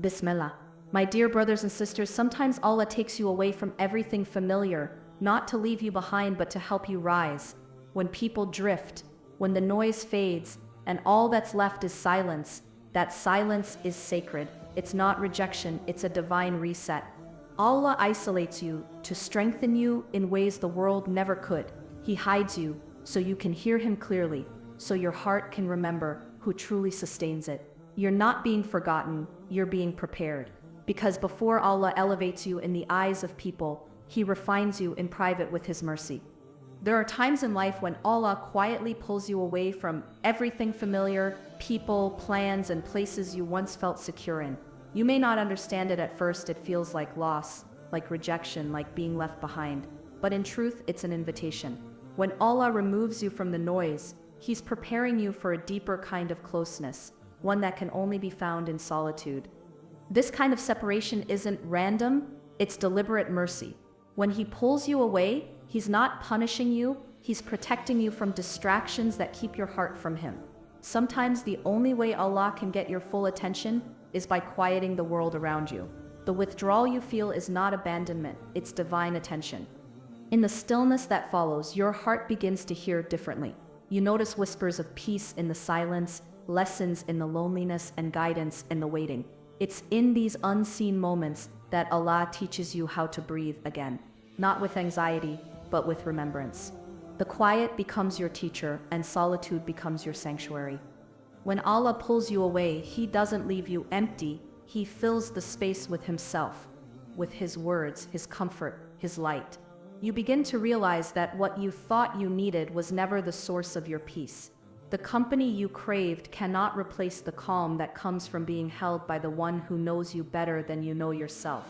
Bismillah. My dear brothers and sisters, sometimes Allah takes you away from everything familiar, not to leave you behind but to help you rise. When people drift, when the noise fades, and all that's left is silence, that silence is sacred. It's not rejection, it's a divine reset. Allah isolates you to strengthen you in ways the world never could. He hides you so you can hear Him clearly, so your heart can remember who truly sustains it. You're not being forgotten, you're being prepared. Because before Allah elevates you in the eyes of people, He refines you in private with His mercy. There are times in life when Allah quietly pulls you away from everything familiar, people, plans, and places you once felt secure in. You may not understand it at first. It feels like loss, like rejection, like being left behind. But in truth, it's an invitation. When Allah removes you from the noise, He's preparing you for a deeper kind of closeness, one that can only be found in solitude. This kind of separation isn't random, it's deliberate mercy. When He pulls you away, He's not punishing you, He's protecting you from distractions that keep your heart from Him. Sometimes the only way Allah can get your full attention is by quieting the world around you. The withdrawal you feel is not abandonment, it's divine attention. In the stillness that follows, your heart begins to hear differently. You notice whispers of peace in the silence, lessons in the loneliness, and guidance in the waiting. It's in these unseen moments that Allah teaches you how to breathe again, not with anxiety, but with remembrance. The quiet becomes your teacher, and solitude becomes your sanctuary. When Allah pulls you away, He doesn't leave you empty, He fills the space with Himself, with His words, His comfort, His light. You begin to realize that what you thought you needed was never the source of your peace. The company you craved cannot replace the calm that comes from being held by the one who knows you better than you know yourself.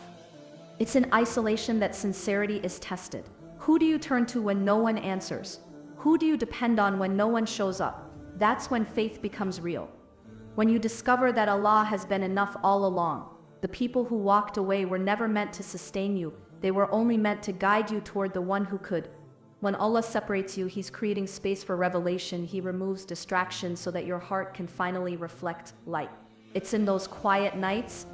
It's in isolation that sincerity is tested. Who do you turn to when no one answers? Who do you depend on when no one shows up? That's when faith becomes real. When you discover that Allah has been enough all along. The people who walked away were never meant to sustain you, they were only meant to guide you toward the one who could. When Allah separates you, He's creating space for revelation. He removes distractions so that your heart can finally reflect light. It's in those quiet nights,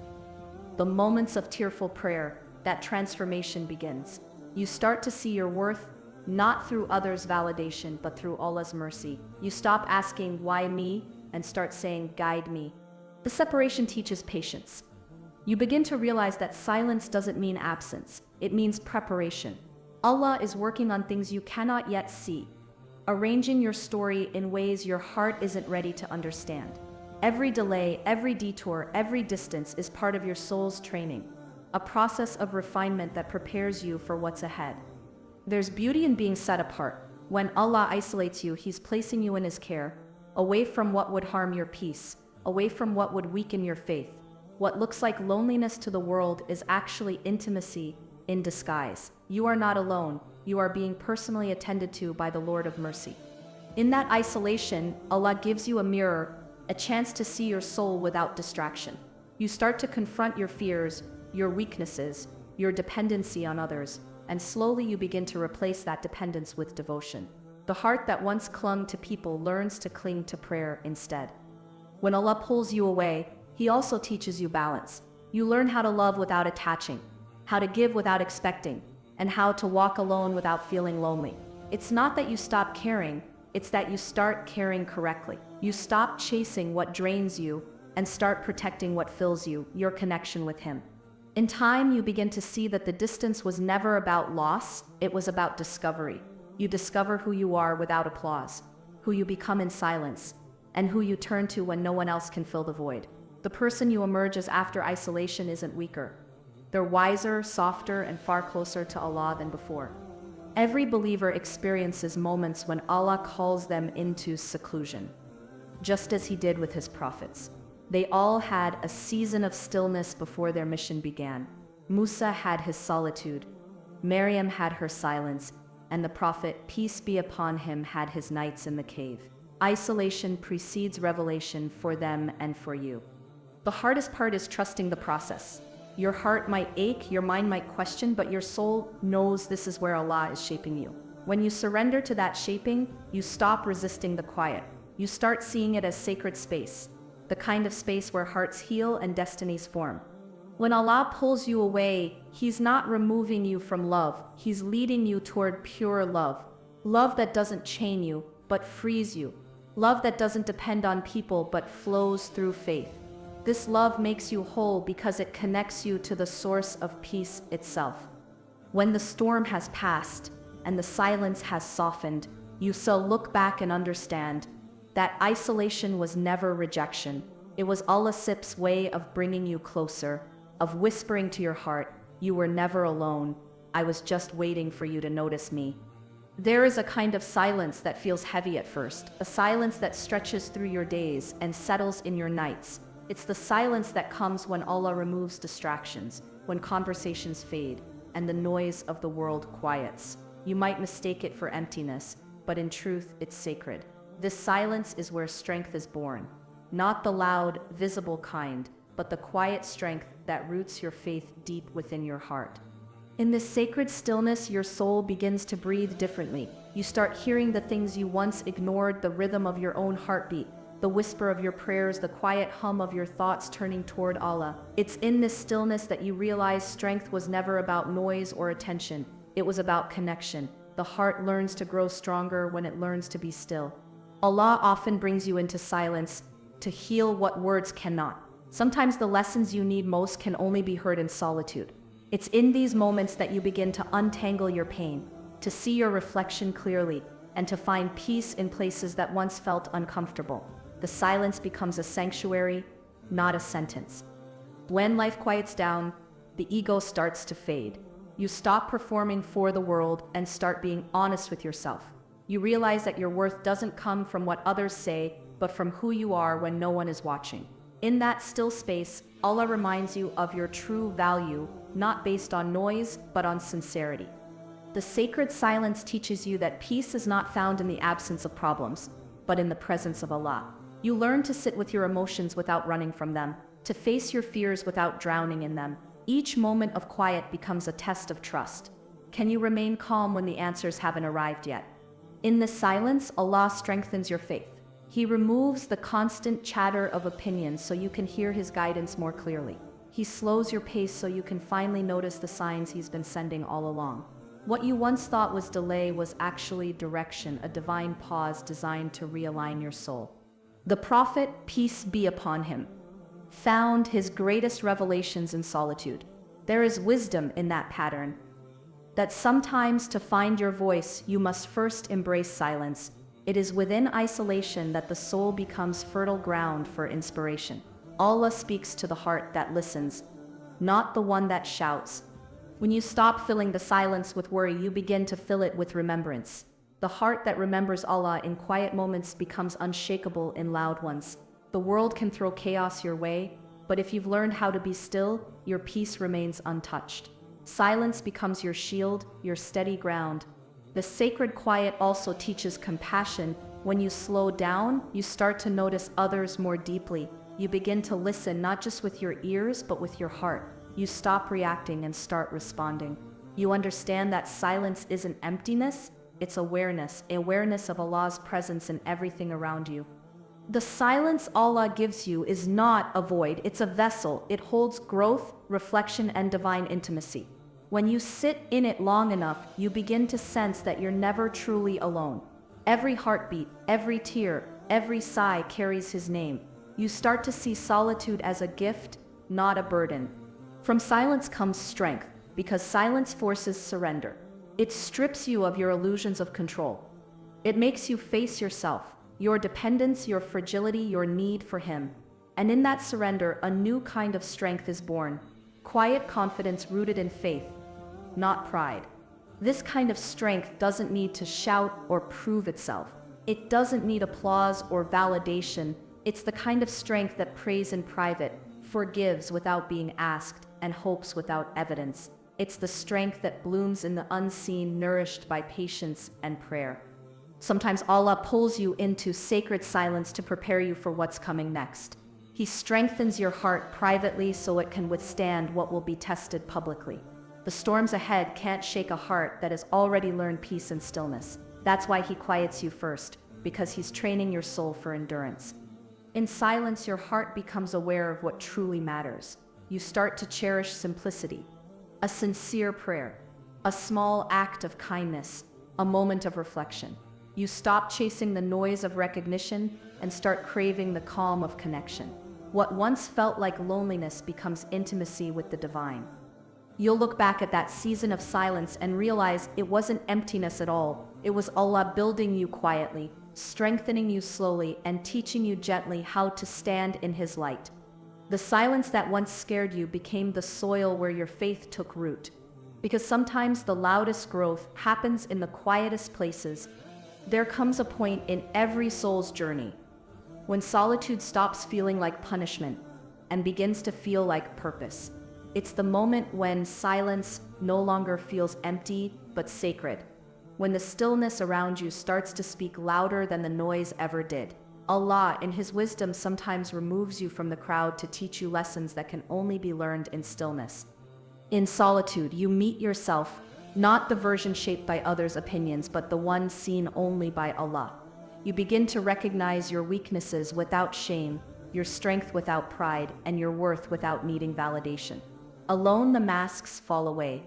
the moments of tearful prayer, that transformation begins. You start to see your worth, not through others' validation, but through Allah's mercy. You stop asking, why me, and start saying, guide me. The separation teaches patience. You begin to realize that silence doesn't mean absence, it means preparation. Allah is working on things you cannot yet see, arranging your story in ways your heart isn't ready to understand. Every delay, every detour, every distance is part of your soul's training, a process of refinement that prepares you for what's ahead. There's beauty in being set apart. When Allah isolates you, He's placing you in His care, away from what would harm your peace, away from what would weaken your faith. What looks like loneliness to the world is actually intimacy in disguise. You are not alone, you are being personally attended to by the Lord of mercy. In that isolation, Allah gives you a mirror, a chance to see your soul without distraction. You start to confront your fears, your weaknesses, your dependency on others, and slowly you begin to replace that dependence with devotion. The heart that once clung to people learns to cling to prayer instead. When Allah pulls you away, He also teaches you balance. You learn how to love without attaching, how to give without expecting, and how to walk alone without feeling lonely. It's not that you stop caring, it's that you start caring correctly. You stop chasing what drains you and start protecting what fills you, your connection with Him. In time, you begin to see that the distance was never about loss, it was about discovery. You discover who you are without applause, who you become in silence, and who you turn to when no one else can fill the void. The person you emerge as after isolation isn't weaker. They're wiser, softer, and far closer to Allah than before. Every believer experiences moments when Allah calls them into seclusion, just as He did with His prophets. They all had a season of stillness before their mission began. Musa had his solitude, Maryam had her silence, and the Prophet, peace be upon him, had his nights in the cave. Isolation precedes revelation for them and for you. The hardest part is trusting the process. Your heart might ache, your mind might question, but your soul knows this is where Allah is shaping you. When you surrender to that shaping, you stop resisting the quiet. You start seeing it as sacred space, the kind of space where hearts heal and destinies form. When Allah pulls you away, He's not removing you from love, He's leading you toward pure love. Love that doesn't chain you, but frees you. Love that doesn't depend on people, but flows through faith. This love makes you whole because it connects you to the source of peace itself. When the storm has passed and the silence has softened, you shall look back and understand that isolation was never rejection. It was Allah's way of bringing you closer, of whispering to your heart, you were never alone. I was just waiting for you to notice me. There is a kind of silence that feels heavy at first, a silence that stretches through your days and settles in your nights. It's the silence that comes when Allah removes distractions, when conversations fade, and the noise of the world quiets. You might mistake it for emptiness, but in truth, it's sacred. This silence is where strength is born. Not the loud, visible kind, but the quiet strength that roots your faith deep within your heart. In this sacred stillness, your soul begins to breathe differently. You start hearing the things you once ignored, the rhythm of your own heartbeat, the whisper of your prayers, the quiet hum of your thoughts turning toward Allah. It's in this stillness that you realize strength was never about noise or attention. It was about connection. The heart learns to grow stronger when it learns to be still. Allah often brings you into silence to heal what words cannot. Sometimes the lessons you need most can only be heard in solitude. It's in these moments that you begin to untangle your pain, to see your reflection clearly, and to find peace in places that once felt uncomfortable. The silence becomes a sanctuary, not a sentence. When life quiets down, the ego starts to fade. You stop performing for the world and start being honest with yourself. You realize that your worth doesn't come from what others say, but from who you are when no one is watching. In that still space, Allah reminds you of your true value, not based on noise, but on sincerity. The sacred silence teaches you that peace is not found in the absence of problems, but in the presence of Allah. You learn to sit with your emotions without running from them, to face your fears without drowning in them. Each moment of quiet becomes a test of trust. Can you remain calm when the answers haven't arrived yet? In this silence, Allah strengthens your faith. He removes the constant chatter of opinions so you can hear His guidance more clearly. He slows your pace so you can finally notice the signs He's been sending all along. What you once thought was delay was actually direction, a divine pause designed to realign your soul. The Prophet, peace be upon him, found his greatest revelations in solitude. There is wisdom in that pattern, that sometimes to find your voice, you must first embrace silence. It is within isolation that the soul becomes fertile ground for inspiration. Allah speaks to the heart that listens, not the one that shouts. When you stop filling the silence with worry, you begin to fill it with remembrance. The heart that remembers Allah in quiet moments becomes unshakable in loud ones. The world can throw chaos your way, but if you've learned how to be still, your peace remains untouched. Silence becomes your shield, your steady ground. The sacred quiet also teaches compassion. When you slow down, you start to notice others more deeply. You begin to listen not just with your ears, but with your heart. You stop reacting and start responding. You understand that silence isn't emptiness, it's awareness of Allah's presence in everything around you. The silence Allah gives you is not a void, it's a vessel. It holds growth, reflection, and divine intimacy. When you sit in it long enough, you begin to sense that you're never truly alone. Every heartbeat, every tear, every sigh carries His name. You start to see solitude as a gift, not a burden. From silence comes strength, because silence forces surrender. It strips you of your illusions of control. It makes you face yourself, your dependence, your fragility, your need for Him. And in that surrender, a new kind of strength is born. Quiet confidence rooted in faith, not pride. This kind of strength doesn't need to shout or prove itself. It doesn't need applause or validation. It's the kind of strength that prays in private, forgives without being asked, and hopes without evidence. It's the strength that blooms in the unseen, nourished by patience and prayer. Sometimes Allah pulls you into sacred silence to prepare you for what's coming next. He strengthens your heart privately so it can withstand what will be tested publicly. The storms ahead can't shake a heart that has already learned peace and stillness. That's why He quiets you first, because He's training your soul for endurance. In silence, your heart becomes aware of what truly matters. You start to cherish simplicity, a sincere prayer, a small act of kindness, a moment of reflection. You stop chasing the noise of recognition and start craving the calm of connection. What once felt like loneliness becomes intimacy with the divine. You'll look back at that season of silence and realize it wasn't emptiness at all. It was Allah building you quietly, strengthening you slowly, and teaching you gently how to stand in His light. The silence that once scared you became the soil where your faith took root. Because sometimes the loudest growth happens in the quietest places. There comes a point in every soul's journey when solitude stops feeling like punishment and begins to feel like purpose. It's the moment when silence no longer feels empty but sacred, when the stillness around you starts to speak louder than the noise ever did. Allah, in His wisdom, sometimes removes you from the crowd to teach you lessons that can only be learned in stillness. In solitude, you meet yourself, not the version shaped by others' opinions, but the one seen only by Allah. You begin to recognize your weaknesses without shame, your strength without pride, and your worth without needing validation. Alone, the masks fall away,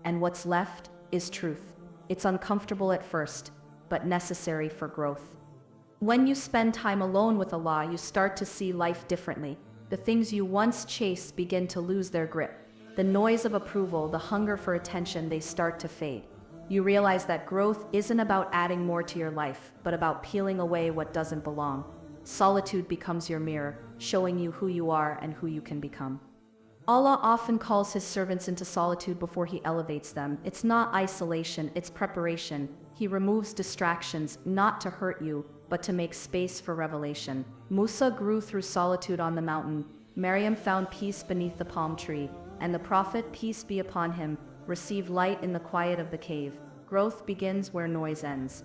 and what's left is truth. It's uncomfortable at first, but necessary for growth. When you spend time alone with Allah, you start to see life differently. The things you once chased begin to lose their grip. The noise of approval, the hunger for attention, they start to fade. You realize that growth isn't about adding more to your life, but about peeling away what doesn't belong. Solitude becomes your mirror, showing you who you are and who you can become. Allah often calls His servants into solitude before He elevates them. It's not isolation, it's preparation. He removes distractions, not to hurt you, but to make space for revelation. Musa grew through solitude on the mountain. Maryam found peace beneath the palm tree. And the Prophet, peace be upon him, received light in the quiet of the cave. Growth begins where noise ends.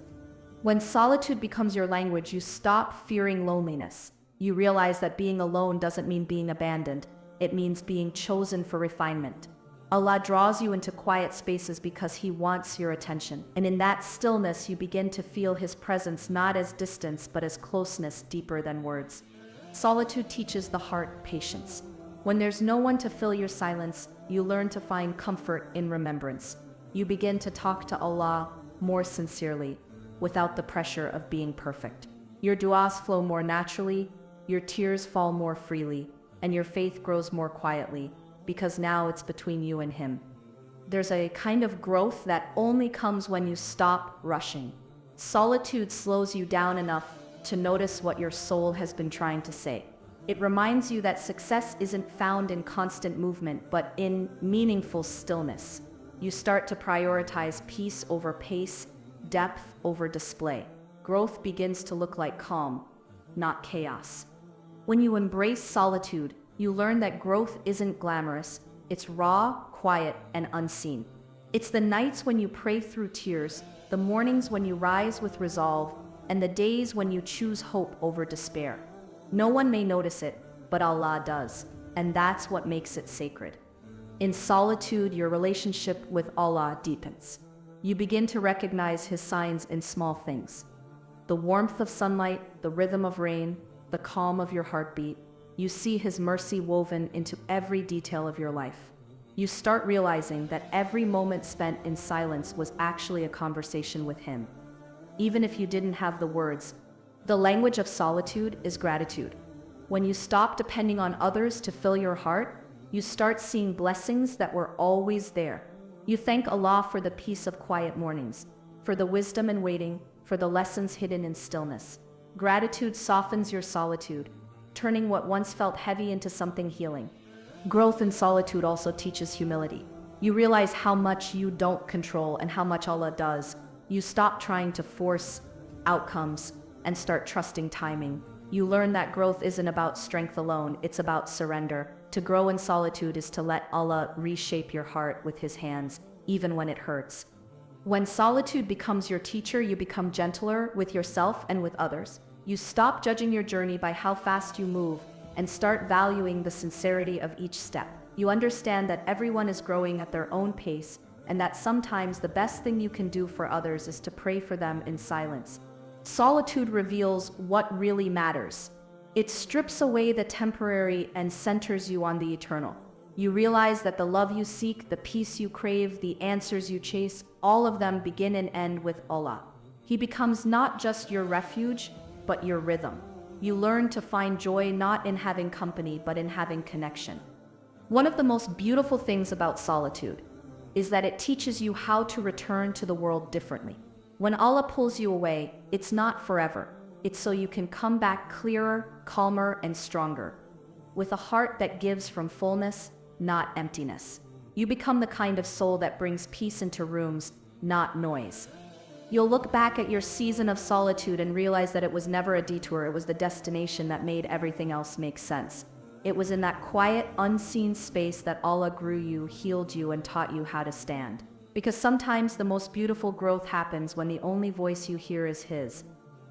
When solitude becomes your language, you stop fearing loneliness. You realize that being alone doesn't mean being abandoned. It means being chosen for refinement. Allah draws you into quiet spaces because He wants your attention. And in that stillness, you begin to feel His presence not as distance, but as closeness deeper than words. Solitude teaches the heart patience. When there's no one to fill your silence, you learn to find comfort in remembrance. You begin to talk to Allah more sincerely, without the pressure of being perfect. Your du'as flow more naturally, your tears fall more freely, and your faith grows more quietly, because now it's between you and Him. There's a kind of growth that only comes when you stop rushing. Solitude slows you down enough to notice what your soul has been trying to say. It reminds you that success isn't found in constant movement, but in meaningful stillness. You start to prioritize peace over pace, depth over display. Growth begins to look like calm, not chaos. When you embrace solitude, you learn that growth isn't glamorous. It's raw, quiet, and unseen. It's the nights when you pray through tears, the mornings when you rise with resolve, and the days when you choose hope over despair. No one may notice it, but Allah does, and that's what makes it sacred. In solitude, your relationship with Allah deepens. You begin to recognize His signs in small things. The warmth of sunlight, the rhythm of rain, the calm of your heartbeat. You see His mercy woven into every detail of your life. You start realizing that every moment spent in silence was actually a conversation with Him. Even if you didn't have the words, the language of solitude is gratitude. When you stop depending on others to fill your heart, you start seeing blessings that were always there. You thank Allah for the peace of quiet mornings, for the wisdom in waiting, for the lessons hidden in stillness. Gratitude softens your solitude, turning what once felt heavy into something healing. Growth in solitude also teaches humility. You realize how much you don't control and how much Allah does. You stop trying to force outcomes and start trusting timing. You learn that growth isn't about strength alone, it's about surrender. To grow in solitude is to let Allah reshape your heart with His hands, even when it hurts. When solitude becomes your teacher, you become gentler with yourself and with others. You stop judging your journey by how fast you move and start valuing the sincerity of each step. You understand that everyone is growing at their own pace, and that sometimes the best thing you can do for others is to pray for them in silence. Solitude reveals what really matters. It strips away the temporary and centers you on the eternal. You realize that the love you seek, the peace you crave, the answers you chase, all of them begin and end with Allah. He becomes not just your refuge, but your rhythm. You learn to find joy not in having company, but in having connection. One of the most beautiful things about solitude is that it teaches you how to return to the world differently. When Allah pulls you away, it's not forever. It's so you can come back clearer, calmer, and stronger, with a heart that gives from fullness, not emptiness. You become the kind of soul that brings peace into rooms, not noise. You'll look back at your season of solitude and realize that it was never a detour, it was the destination that made everything else make sense. It was in that quiet, unseen space that Allah grew you, healed you, and taught you how to stand. Because sometimes the most beautiful growth happens when the only voice you hear is His.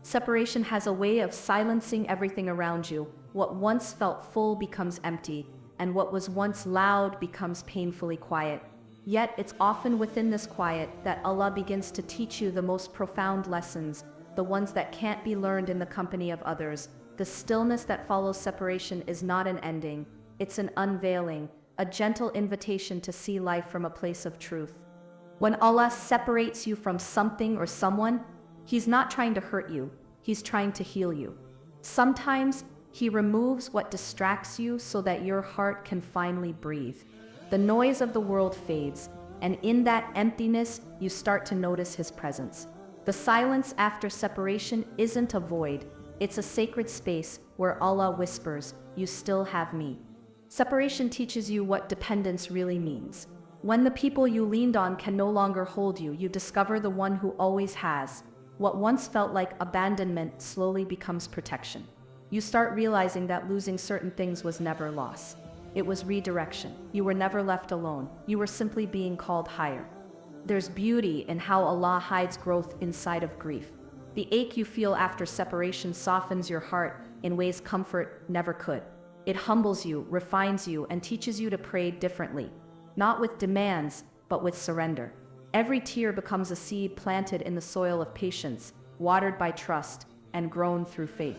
Separation has a way of silencing everything around you. What once felt full becomes empty, and what was once loud becomes painfully quiet. Yet it's often within this quiet that Allah begins to teach you the most profound lessons, the ones that can't be learned in the company of others. The stillness that follows separation is not an ending, it's an unveiling, a gentle invitation to see life from a place of truth. When Allah separates you from something or someone, He's not trying to hurt you, He's trying to heal you. Sometimes He removes what distracts you so that your heart can finally breathe. The noise of the world fades, and in that emptiness, you start to notice His presence. The silence after separation isn't a void, it's a sacred space where Allah whispers, "You still have me." Separation teaches you what dependence really means. When the people you leaned on can no longer hold you, you discover the one who always has. What once felt like abandonment slowly becomes protection. You start realizing that losing certain things was never loss. It was redirection. You were never left alone. You were simply being called higher. There's beauty in how Allah hides growth inside of grief. The ache you feel after separation softens your heart in ways comfort never could. It humbles you, refines you, and teaches you to pray differently. Not with demands, but with surrender. Every tear becomes a seed planted in the soil of patience, watered by trust, and grown through faith.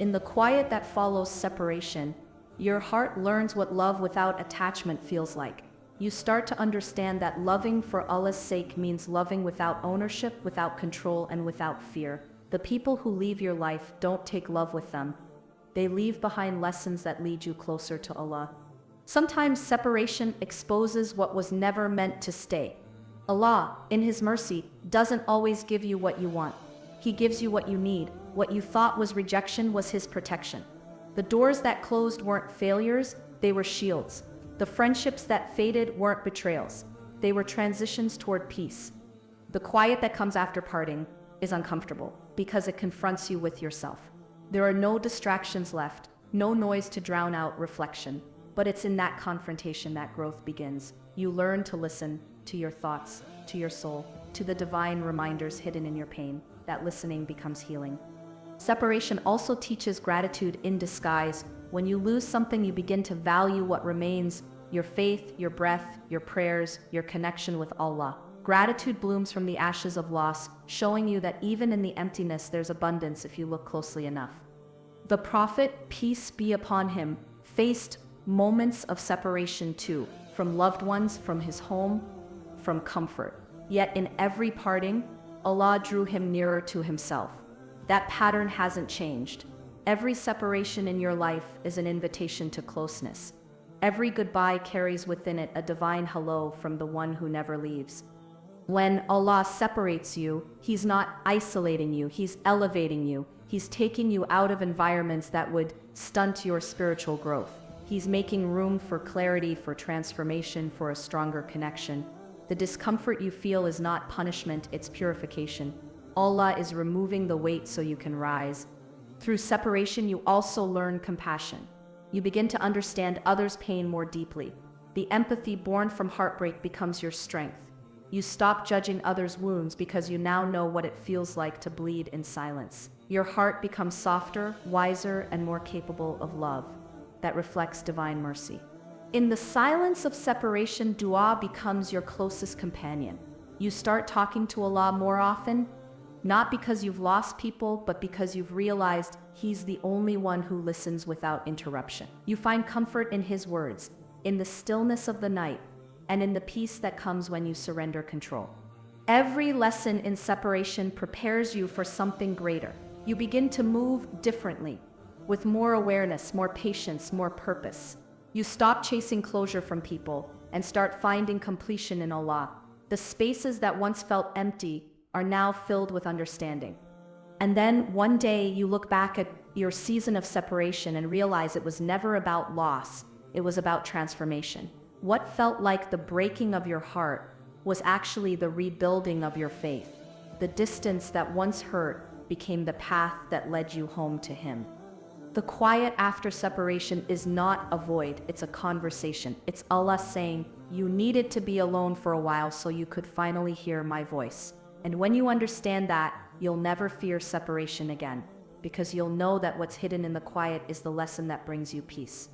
In the quiet that follows separation, your heart learns what love without attachment feels like. You start to understand that loving for Allah's sake means loving without ownership, without control, and without fear. The people who leave your life don't take love with them. They leave behind lessons that lead you closer to Allah. Sometimes separation exposes what was never meant to stay. Allah, in His mercy, doesn't always give you what you want. He gives you what you need. What you thought was rejection was His protection. The doors that closed weren't failures, they were shields. The friendships that faded weren't betrayals. They were transitions toward peace. The quiet that comes after parting is uncomfortable because it confronts you with yourself. There are no distractions left, no noise to drown out reflection. But it's in that confrontation that growth begins. You learn to listen to your thoughts, to your soul, to the divine reminders hidden in your pain. That listening becomes healing. Separation also teaches gratitude in disguise. When you lose something, you begin to value what remains: your faith, your breath, your prayers, your connection with Allah. Gratitude blooms from the ashes of loss, showing you that even in the emptiness there's abundance if you look closely enough. The Prophet, peace be upon him, faced moments of separation too, from loved ones, from his home, from comfort. Yet in every parting, Allah drew him nearer to Himself. That pattern hasn't changed. Every separation in your life is an invitation to closeness. Every goodbye carries within it a divine hello from the one who never leaves. When Allah separates you, He's not isolating you, He's elevating you. He's taking you out of environments that would stunt your spiritual growth. He's making room for clarity, for transformation, for a stronger connection. The discomfort you feel is not punishment, it's purification. Allah is removing the weight so you can rise. Through separation, you also learn compassion. You begin to understand others' pain more deeply. The empathy born from heartbreak becomes your strength. You stop judging others' wounds because you now know what it feels like to bleed in silence. Your heart becomes softer, wiser, and more capable of love that reflects divine mercy. In the silence of separation, dua becomes your closest companion. You start talking to Allah more often, Not because you've lost people, but because you've realized He's the only one who listens without interruption. You find comfort in His words, in the stillness of the night, and in the peace that comes when you surrender control. Every lesson in separation prepares you for something greater. You begin to move differently, with more awareness, more patience, more purpose. You stop chasing closure from people and start finding completion in Allah. The spaces that once felt empty are now filled with understanding. And then one day you look back at your season of separation and realize it was never about loss, it was about transformation. What felt like the breaking of your heart was actually the rebuilding of your faith. The distance that once hurt became the path that led you home to Him. The quiet after separation is not a void, it's a conversation. It's Allah saying, you needed to be alone for a while so you could finally hear my voice. And when you understand that, you'll never fear separation again, because you'll know that what's hidden in the quiet is the lesson that brings you peace.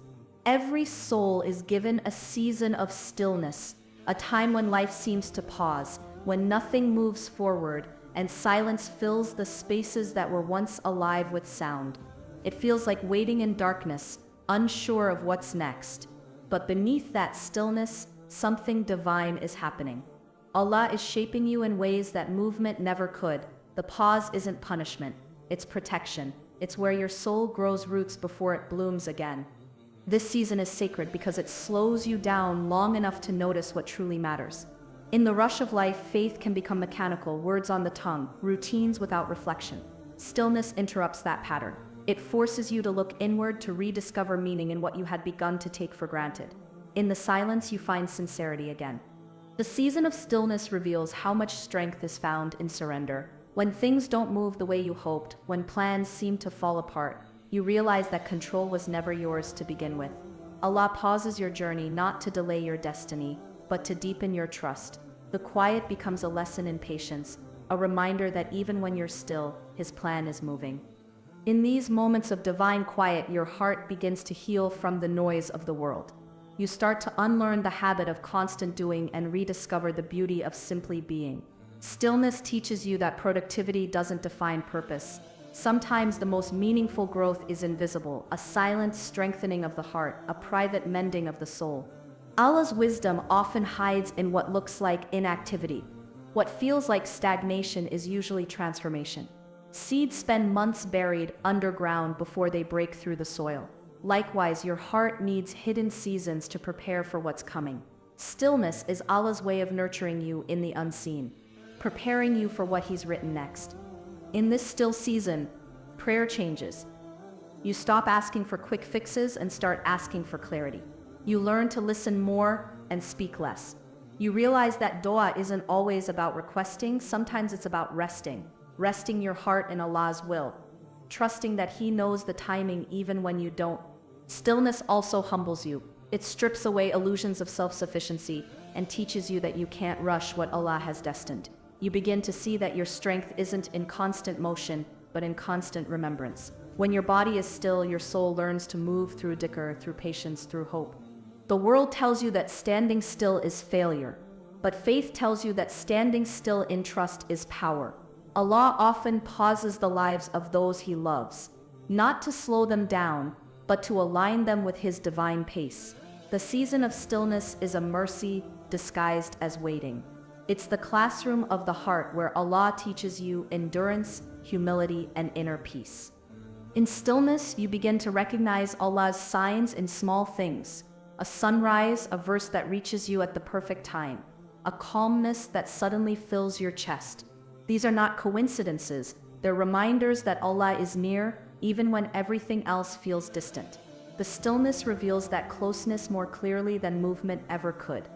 Every soul is given a season of stillness, a time when life seems to pause, when nothing moves forward, and silence fills the spaces that were once alive with sound. It feels like waiting in darkness, unsure of what's next. But beneath that stillness, something divine is happening. Allah is shaping you in ways that movement never could. The pause isn't punishment, it's protection. It's where your soul grows roots before it blooms again. This season is sacred because it slows you down long enough to notice what truly matters. In the rush of life, faith can become mechanical, words on the tongue, routines without reflection. Stillness interrupts that pattern. It forces you to look inward, to rediscover meaning in what you had begun to take for granted. In the silence, you find sincerity again. The season of stillness reveals how much strength is found in surrender. When things don't move the way you hoped, when plans seem to fall apart, you realize that control was never yours to begin with. Allah pauses your journey not to delay your destiny, but to deepen your trust. The quiet becomes a lesson in patience, a reminder that even when you're still, His plan is moving. In these moments of divine quiet, your heart begins to heal from the noise of the world. You start to unlearn the habit of constant doing and rediscover the beauty of simply being. Stillness teaches you that productivity doesn't define purpose. Sometimes the most meaningful growth is invisible, a silent strengthening of the heart, a private mending of the soul. Allah's wisdom often hides in what looks like inactivity. What feels like stagnation is usually transformation. Seeds spend months buried underground before they break through the soil. Likewise, your heart needs hidden seasons to prepare for what's coming. Stillness is Allah's way of nurturing you in the unseen, preparing you for what He's written next. In this still season, prayer changes. You stop asking for quick fixes and start asking for clarity. You learn to listen more and speak less. You realize that dua isn't always about requesting, sometimes it's about resting your heart in Allah's will, trusting that He knows the timing even when you don't. Stillness also humbles you. It strips away illusions of self-sufficiency and teaches you that you can't rush what Allah has destined. You begin to see that your strength isn't in constant motion, but in constant remembrance. When your body is still, your soul learns to move through dhikr, through patience, through hope. The world tells you that standing still is failure, but faith tells you that standing still in trust is power. Allah often pauses the lives of those He loves, not to slow them down, but to align them with His divine pace. The season of stillness is a mercy disguised as waiting. It's the classroom of the heart where Allah teaches you endurance, humility, and inner peace. In stillness, you begin to recognize Allah's signs in small things. A sunrise, a verse that reaches you at the perfect time, a calmness that suddenly fills your chest. These are not coincidences, they're reminders that Allah is near, even when everything else feels distant. The stillness reveals that closeness more clearly than movement ever could.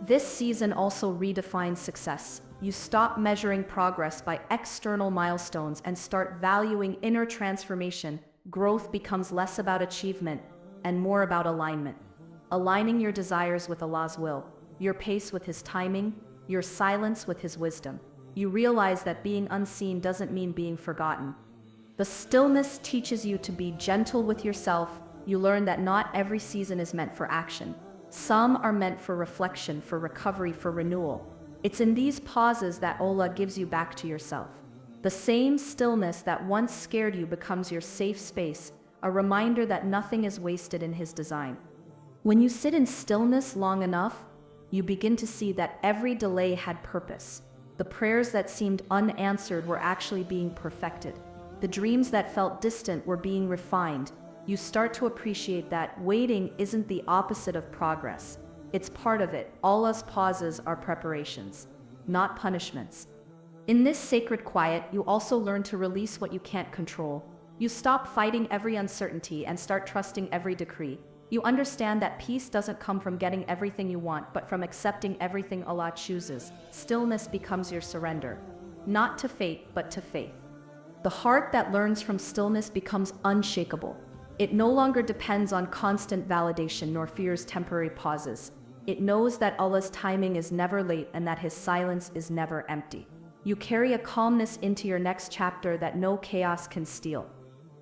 This season also redefines success. You stop measuring progress by external milestones and start valuing inner transformation. Growth becomes less about achievement and more about alignment. Aligning your desires with Allah's will, your pace with His timing, your silence with His wisdom. You realize that being unseen doesn't mean being forgotten. The stillness teaches you to be gentle with yourself. You learn that not every season is meant for action. Some are meant for reflection, for recovery, for renewal. It's in these pauses that Allah gives you back to yourself. The same stillness that once scared you becomes your safe space, a reminder that nothing is wasted in His design. When you sit in stillness long enough, you begin to see that every delay had purpose. The prayers that seemed unanswered were actually being perfected. The dreams that felt distant were being refined. You start to appreciate that waiting isn't the opposite of progress. It's part of it. Allah's pauses are preparations, not punishments. In this sacred quiet, you also learn to release what you can't control. You stop fighting every uncertainty and start trusting every decree. You understand that peace doesn't come from getting everything you want, but from accepting everything Allah chooses. Stillness becomes your surrender, not to fate, but to faith. The heart that learns from stillness becomes unshakable. It no longer depends on constant validation nor fears temporary pauses. It knows that Allah's timing is never late and that His silence is never empty. You carry a calmness into your next chapter that no chaos can steal.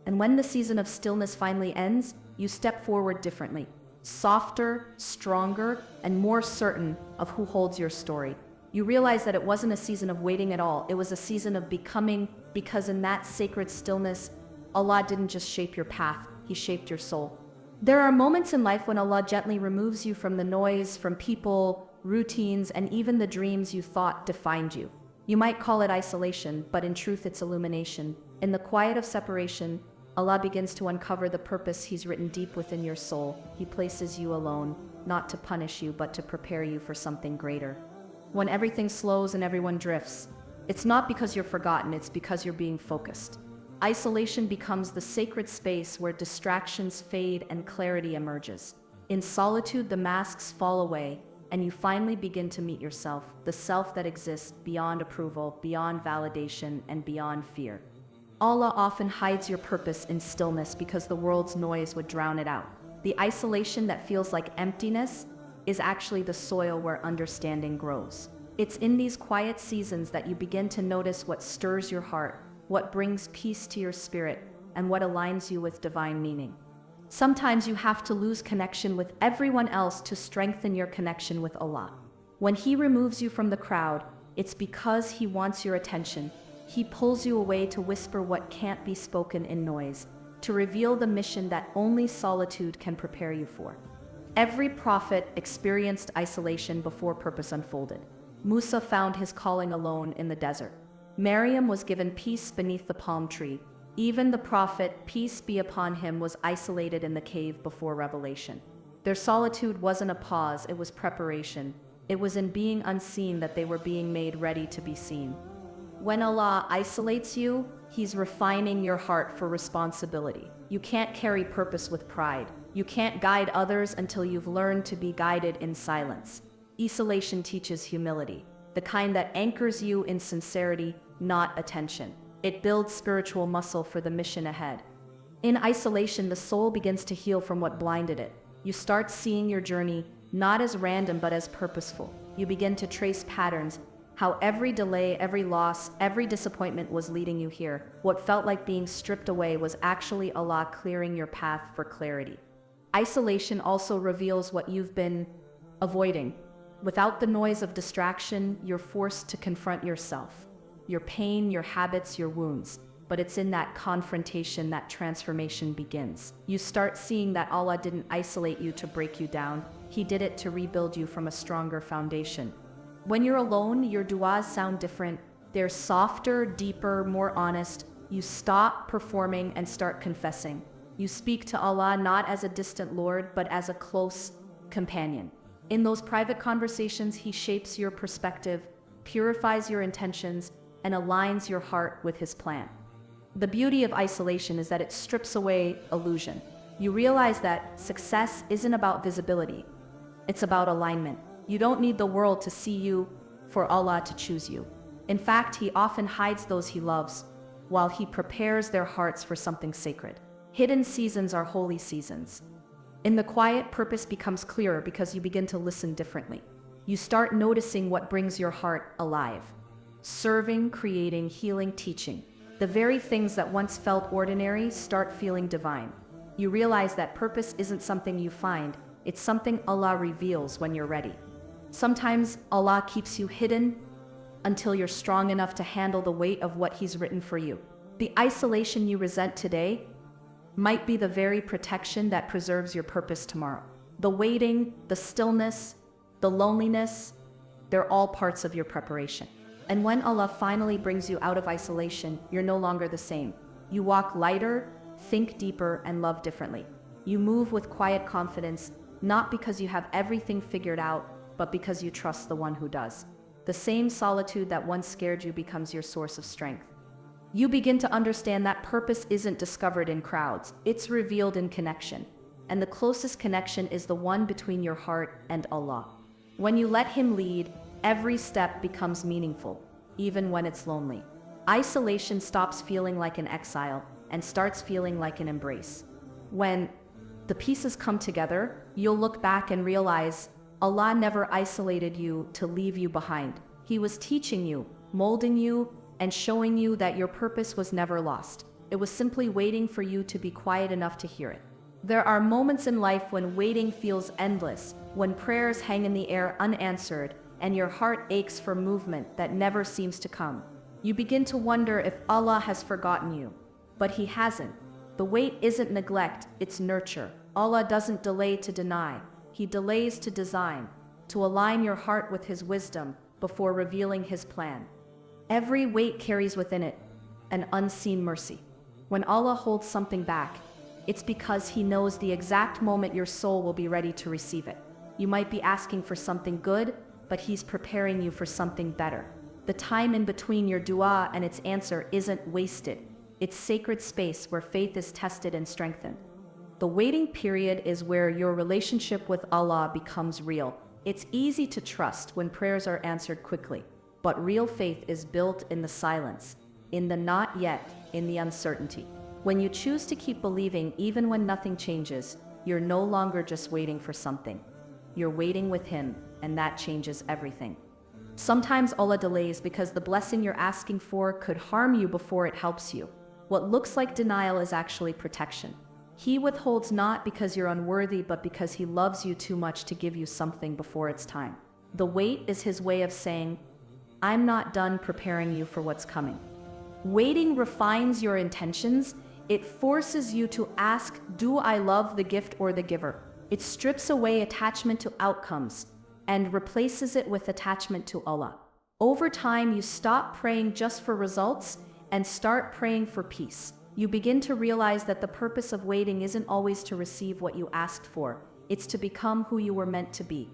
And when the season of stillness finally ends, you step forward differently, softer, stronger, and more certain of who holds your story. You realize that it wasn't a season of waiting at all, it was a season of becoming, because in that sacred stillness, Allah didn't just shape your path, He shaped your soul. There are moments in life when Allah gently removes you from the noise, from people, routines, and even the dreams you thought defined you. You might call it isolation, but in truth it's illumination. In the quiet of separation, Allah begins to uncover the purpose He's written deep within your soul. He places you alone, not to punish you, but to prepare you for something greater. When everything slows and everyone drifts, it's not because you're forgotten, it's because you're being focused. Isolation becomes the sacred space where distractions fade and clarity emerges. In solitude, the masks fall away, and you finally begin to meet yourself, the self that exists beyond approval, beyond validation, and beyond fear. Allah often hides your purpose in stillness because the world's noise would drown it out. The isolation that feels like emptiness is actually the soil where understanding grows. It's in these quiet seasons that you begin to notice what stirs your heart, what brings peace to your spirit, and what aligns you with divine meaning. Sometimes you have to lose connection with everyone else to strengthen your connection with Allah. When He removes you from the crowd, it's because He wants your attention. He pulls you away to whisper what can't be spoken in noise, to reveal the mission that only solitude can prepare you for. Every prophet experienced isolation before purpose unfolded. Musa found his calling alone in the desert. Maryam was given peace beneath the palm tree. Even the prophet, peace be upon him, was isolated in the cave before revelation. Their solitude wasn't a pause, it was preparation. It was in being unseen that they were being made ready to be seen. When Allah isolates you, He's refining your heart for responsibility. You can't carry purpose with pride. You can't guide others until you've learned to be guided in silence. Isolation teaches humility, the kind that anchors you in sincerity, not attention. It builds spiritual muscle for the mission ahead. In isolation, the soul begins to heal from what blinded it. You start seeing your journey not as random but as purposeful. You begin to trace patterns, how every delay, every loss, every disappointment was leading you here. What felt like being stripped away was actually Allah clearing your path for clarity. Isolation also reveals what you've been avoiding. Without the noise of distraction, you're forced to confront yourself, your pain, your habits, your wounds. But it's in that confrontation that transformation begins. You start seeing that Allah didn't isolate you to break you down. He did it to rebuild you from a stronger foundation. When you're alone, your du'as sound different. They're softer, deeper, more honest. You stop performing and start confessing. You speak to Allah not as a distant Lord, but as a close companion. In those private conversations, He shapes your perspective, purifies your intentions, and aligns your heart with His plan. The beauty of isolation is that it strips away illusion. You realize that success isn't about visibility. It's about alignment. You don't need the world to see you for Allah to choose you. In fact, He often hides those He loves while He prepares their hearts for something sacred. Hidden seasons are holy seasons. In the quiet, purpose becomes clearer because you begin to listen differently. You start noticing what brings your heart alive. Serving, creating, healing, teaching. The very things that once felt ordinary start feeling divine. You realize that purpose isn't something you find, it's something Allah reveals when you're ready. Sometimes Allah keeps you hidden until you're strong enough to handle the weight of what He's written for you. The isolation you resent today might be the very protection that preserves your purpose tomorrow. The waiting, the stillness, the loneliness, they're all parts of your preparation. And when Allah finally brings you out of isolation, you're no longer the same. You walk lighter, think deeper, and love differently. You move with quiet confidence, not because you have everything figured out, but because you trust the one who does. The same solitude that once scared you becomes your source of strength. You begin to understand that purpose isn't discovered in crowds, it's revealed in connection. And the closest connection is the one between your heart and Allah. When you let Him lead, every step becomes meaningful, even when it's lonely. Isolation stops feeling like an exile and starts feeling like an embrace. When the pieces come together, you'll look back and realize Allah never isolated you to leave you behind. He was teaching you, molding you, and showing you that your purpose was never lost. It was simply waiting for you to be quiet enough to hear it. There are moments in life when waiting feels endless, when prayers hang in the air unanswered, and your heart aches for movement that never seems to come. You begin to wonder if Allah has forgotten you, but He hasn't. The wait isn't neglect, it's nurture. Allah doesn't delay to deny, He delays to design, to align your heart with His wisdom before revealing His plan. Every wait carries within it an unseen mercy. When Allah holds something back, it's because He knows the exact moment your soul will be ready to receive it. You might be asking for something good, but He's preparing you for something better. The time in between your dua and its answer isn't wasted. It's sacred space where faith is tested and strengthened. The waiting period is where your relationship with Allah becomes real. It's easy to trust when prayers are answered quickly, but real faith is built in the silence, in the not yet, in the uncertainty. When you choose to keep believing even when nothing changes, you're no longer just waiting for something. You're waiting with Him, and that changes everything. Sometimes Allah delays because the blessing you're asking for could harm you before it helps you. What looks like denial is actually protection. He withholds not because you're unworthy, but because He loves you too much to give you something before it's time. The wait is His way of saying, I'm not done preparing you for what's coming. Waiting refines your intentions. It forces you to ask, do I love the gift or the giver? It strips away attachment to outcomes and replaces it with attachment to Allah. Over time, you stop praying just for results and start praying for peace. You begin to realize that the purpose of waiting isn't always to receive what you asked for. It's to become who you were meant to be.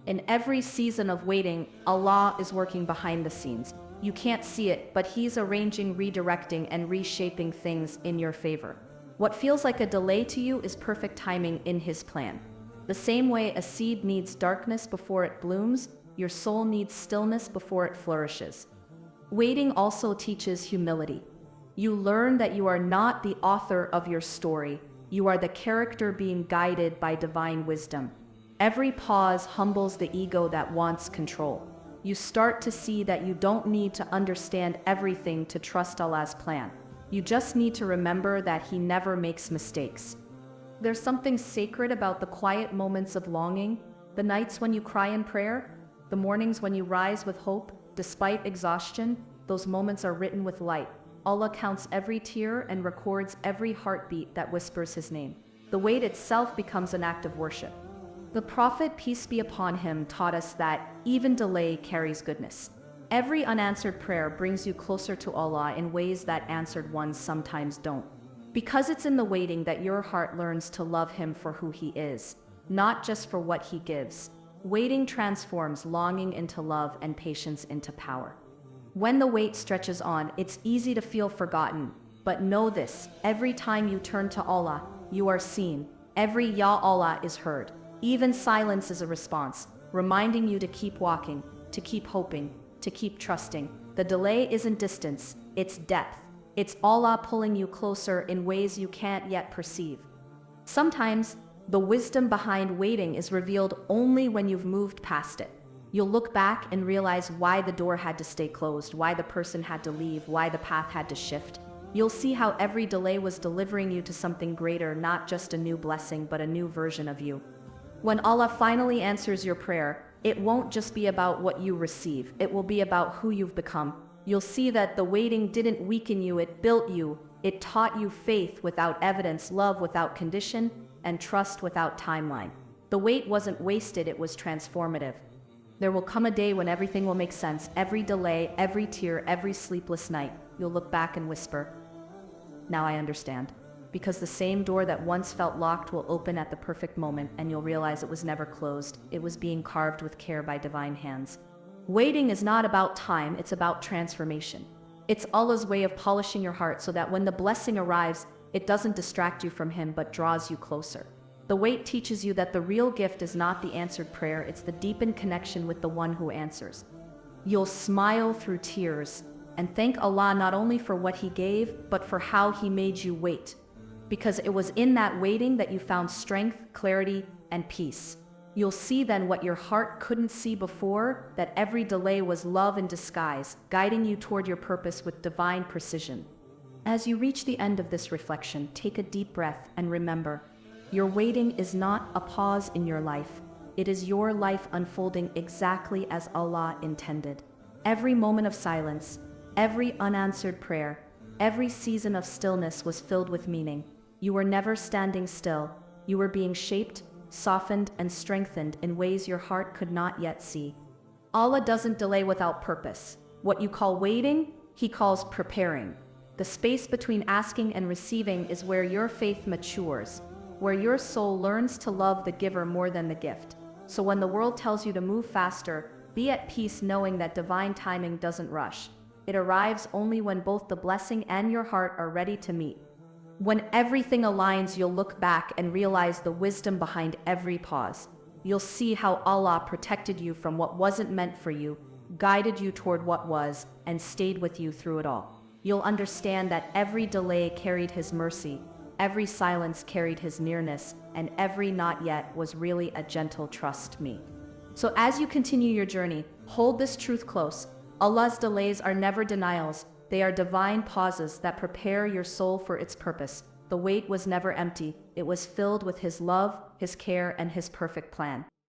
In every season of waiting, Allah is working behind the scenes. You can't see it, but He's arranging, redirecting, and reshaping things in your favor. What feels like a delay to you is perfect timing in His plan. The same way a seed needs darkness before it blooms, your soul needs stillness before it flourishes. Waiting also teaches humility. You learn that you are not the author of your story. You are the character being guided by divine wisdom. Every pause humbles the ego that wants control. You start to see that you don't need to understand everything to trust Allah's plan. You just need to remember that He never makes mistakes. There's something sacred about the quiet moments of longing, the nights when you cry in prayer, the mornings when you rise with hope, despite exhaustion. Those moments are written with light. Allah counts every tear and records every heartbeat that whispers His name. The wait itself becomes an act of worship. The Prophet, peace be upon him, taught us that even delay carries goodness. Every unanswered prayer brings you closer to Allah in ways that answered ones sometimes don't. Because it's in the waiting that your heart learns to love Him for who He is, not just for what He gives. Waiting transforms longing into love and patience into power. When the wait stretches on, it's easy to feel forgotten. But know this, every time you turn to Allah, you are seen. Every Ya Allah is heard. Even silence is a response, reminding you to keep walking, to keep hoping, to keep trusting. The delay isn't distance, it's depth. It's Allah pulling you closer in ways you can't yet perceive. Sometimes, the wisdom behind waiting is revealed only when you've moved past it. You'll look back and realize why the door had to stay closed, why the person had to leave, why the path had to shift. You'll see how every delay was delivering you to something greater, not just a new blessing, but a new version of you. When Allah finally answers your prayer, It won't just be about what you receive, it will be about who you've become. You'll see that the waiting didn't weaken you, it built you. It taught you faith without evidence, love without condition, and trust without timeline. The wait wasn't wasted, it was transformative. There will come a day when everything will make sense. Every delay, every tear, every sleepless night, you'll look back and whisper, "Now I understand." Because the same door that once felt locked will open at the perfect moment, and you'll realize it was never closed. It was being carved with care by divine hands. Waiting is not about time, it's about transformation. It's Allah's way of polishing your heart so that when the blessing arrives, it doesn't distract you from Him but draws you closer. The wait teaches you that the real gift is not the answered prayer, it's the deepened connection with the one who answers. You'll smile through tears and thank Allah not only for what He gave, but for how He made you wait. Because it was in that waiting that you found strength, clarity, and peace. You'll see then what your heart couldn't see before, that every delay was love in disguise, guiding you toward your purpose with divine precision. As you reach the end of this reflection, take a deep breath and remember, your waiting is not a pause in your life. It is your life unfolding exactly as Allah intended. Every moment of silence, every unanswered prayer, every season of stillness was filled with meaning. You were never standing still. You were being shaped, softened, and strengthened in ways your heart could not yet see. Allah doesn't delay without purpose. What you call waiting, He calls preparing. The space between asking and receiving is where your faith matures, where your soul learns to love the giver more than the gift. So when the world tells you to move faster, be at peace knowing that divine timing doesn't rush. It arrives only when both the blessing and your heart are ready to meet. When everything aligns, you'll look back and realize the wisdom behind every pause. You'll see how Allah protected you from what wasn't meant for you, guided you toward what was, and stayed with you through it all. You'll understand that every delay carried His mercy, every silence carried His nearness, and every not yet was really a gentle trust me. So as you continue your journey, hold this truth close. Allah's delays are never denials. They are divine pauses that prepare your soul for its purpose. The wait was never empty. It was filled with His love, His care, and His perfect plan.